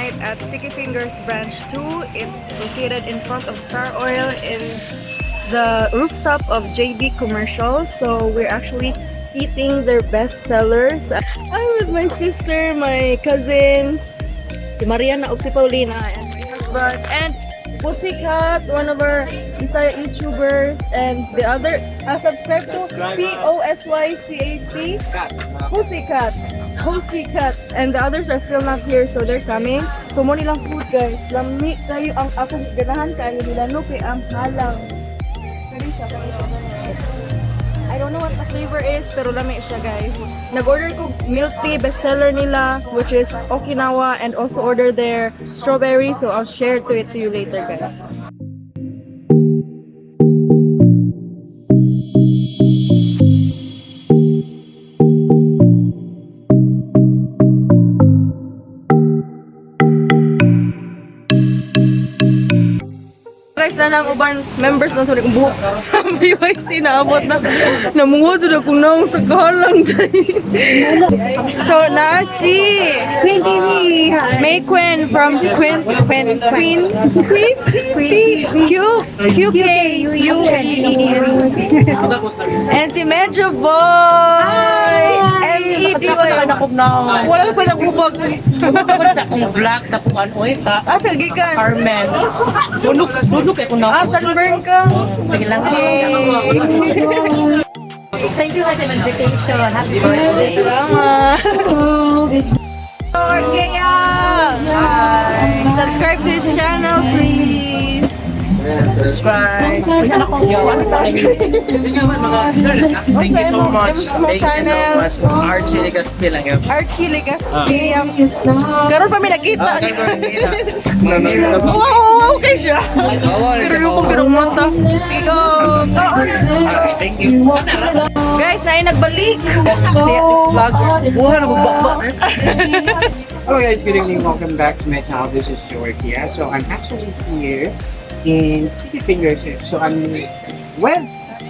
tonight at Sticky Fingers Branch 2. It's located in front of Star Oil in the rooftop of JB Commercial. So we're actually eating their best sellers. I'm with my sister, my cousin, si Mariana o si Paulina, and my husband, and Pussycat, one of our Bisaya YouTubers, and the other, subscribe to P-O-S-Y-C-A-T, Pussycat. Pussycat, and the others are still not here, so they're coming. So mo nilang food, guys. Lami kayo ang akong ganahan kayo nila no kay ang halang. I don't know what the flavor is, pero lami siya, guys. Nag-order ko milk tea, bestseller nila, which is Okinawa, and also order their strawberry, so I'll share to you later, guys. Guys, na nang uban members ng sa buhok sa BYC naabot na namungod na kung naong sa kahalang dahil. So na si Queen TV. May Queen from Queen TV QK and si Medyo Boy MEDY. Wala ko na bubog. Sa akong vlog sa kuan oy sa Sa gikan Carmen. Sunok ako na. sunburn ka. Sige lang. Thank you guys for the invitation. Happy birthday. Salamat. Kaya subscribe to his channel, please. Subscribe. Thank you so much. Small Thank you so channel. much. Archie Legaspi lang yun. Archie Legaspi. Karoon pa may nakita. No. Wow, okay siya. Pero yung kong mata. Sige, go. Thank you. Guys, na nagbalik. See this vlog. Hello guys, good evening. Welcome back to my channel. This is George here. So I'm actually here in Sticky Fingers. So I'm with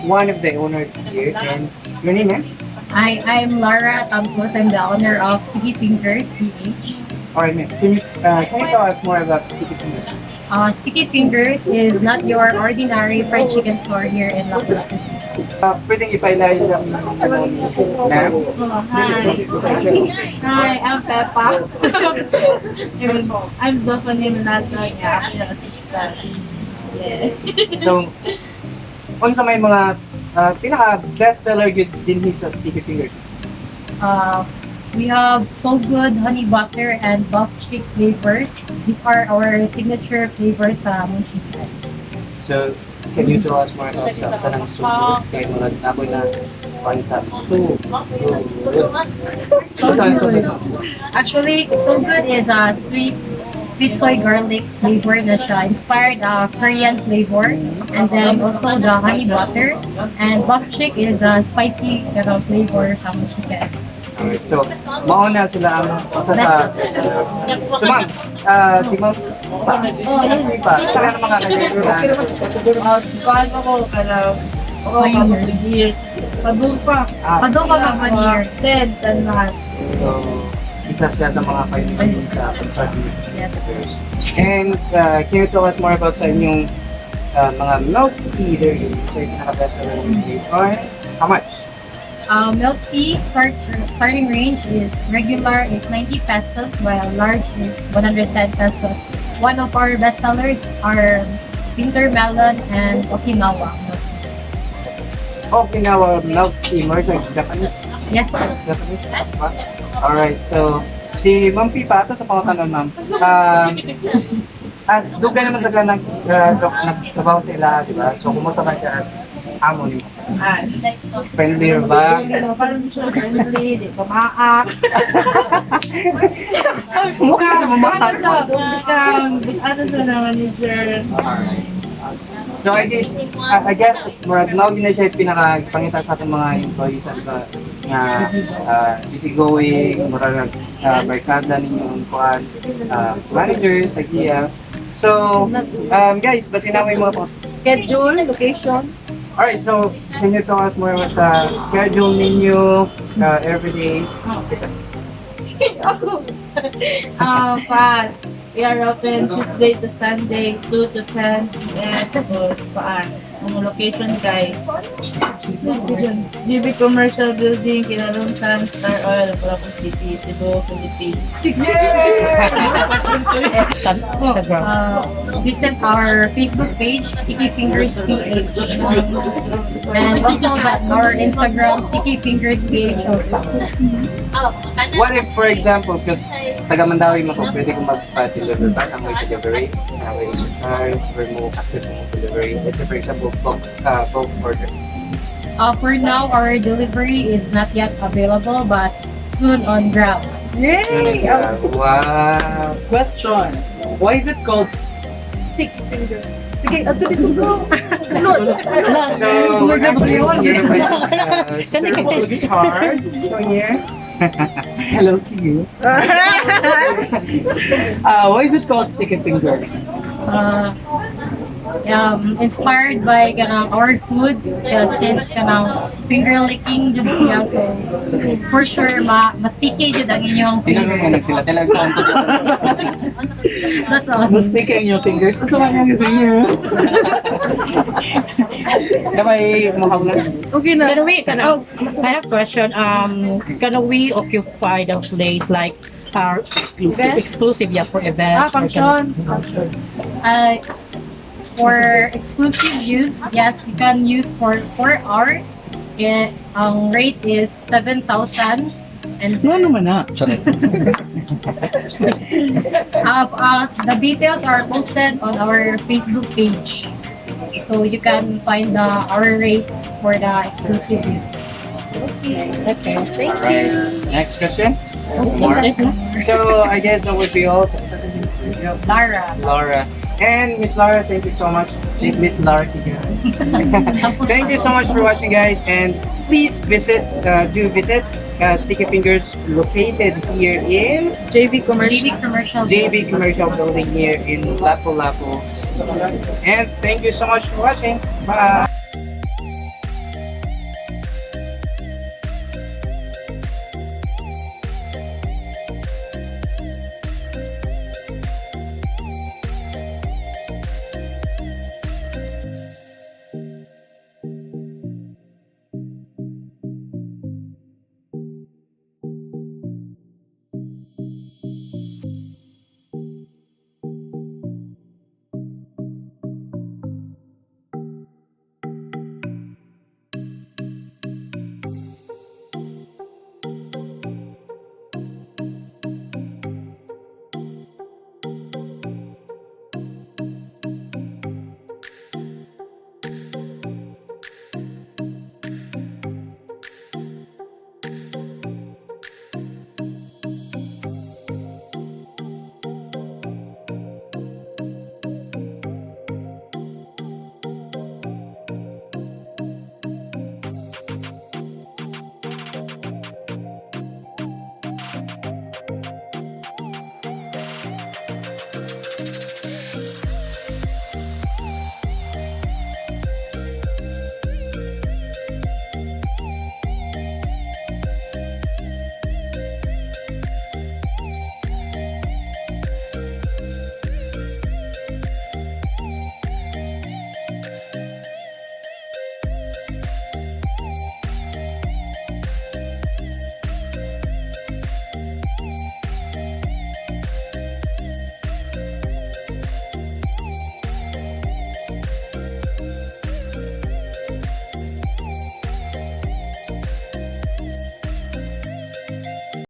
one of the owners here. And your name is? I'm Lara Tampos. I'm the owner of Sticky Fingers PH. Alright, ma'am. Can you tell us more about Sticky Fingers? Sticky Fingers is not your ordinary fried chicken store here in La Cruz. Pwedeng ipailay lang ma'am? Hi, I'm Peppa. I'm definitely not doing So, kung sa may mga pinaka-best seller din sa Sticky Fingers? We have so good honey butter and buff chick flavors. These are our signature flavors sa Munchikan. So, can you tell us more about sa ng soup? Kaya mga naboy na pang sa soup. So good. Actually, so good is a sweet soy garlic flavor na siya. Inspired Korean flavor. And then also the honey butter. And buff chick is a spicy flavor sa Munchikan. Alright, so, mauna sila ang isa sa... So, ma'am, si ma'am, pa, saka ng mga nag-explain. Kuhan ako, Padul pa. Padul pa ka man here. 10, 10 lahat. So, isa siya sa mga kaibigan sa construction. And, can you tell us more about sa inyong mga milk tea there? So, yung pinaka-best seller ng tea. Or, how much? Milk tea starting range is regular is 90 pesos while large is 110 pesos. One of our best sellers are winter melon and Okinawa milk tea. Okinawa milk tea, more like Japanese. Yes, sir. Japanese? Alright, so si Ma'am Pipa, ito sa pangatanong ma'am. As dugay naman sa nagtrabaho sila, di ba? So kumusta man siya as amo ni friendly ba? Parang siya friendly, di pa maak. Mukha sa mamahal. Ano sa na manager? Alright. So I guess murag now din na siya pinakapangita sa ating mga employees at nga easygoing, murag barkada ninyong kuan manager sa Kia. So guys, basin na may mga Schedule, location. alright, so can you tell us more about sa schedule ninyo everyday? Ako. We are open Tuesday to Sunday, 2 to 10 p.m. So, paan? Ang location kay GB Commercial Building, Kinalungsan, Star Oil, Caloocan City, Cebu, Philippines. Instagram. Visit our Facebook page, Sticky Fingers PH. And also our Instagram, Sticky Fingers PH also. What if, for example, because taga Mandawi mo ko, pwede ko magpa-deliver ba ng may delivery? Na may charge or mo accept mo delivery? Let's say, for example, bulk order. For now, our delivery is not yet available, but soon on Grab. Yay! Wow! Question. Why is it called Stick finger. Sige, ato dito bro. So, we're actually here with Sir Chard. So, here. hello to you? Why is it called Sticky Fingers? Inspired by our foods, since finger licking dun siya, so for sure ma-sticky jud ang inyong Tinanong fingers. sila talagang saan to dito. That's all. Mas sticky ang inyong fingers. Asa man yung finger? Kapay mahawlan. Okay na. Can we, I have a question. Can we occupy the place like exclusive yeah, for events? or can- Functions. For exclusive use, yes, you can use for 4 hours. Ang rate is 7,000. And No naman na. the details are posted on our Facebook page. So you can find our rates for the exclusive use. Okay. Alright. Next question? More? So, I guess that would be all. Lara. Laura. And Miss Laura, thank you so much. Miss Laura, thank you so much for watching, guys. And please visit, Sticky Fingers, located here in JB Commercial. JB Commercial. JB Commercial Building here in Lapu-Lapu. And thank you so much for watching. Bye.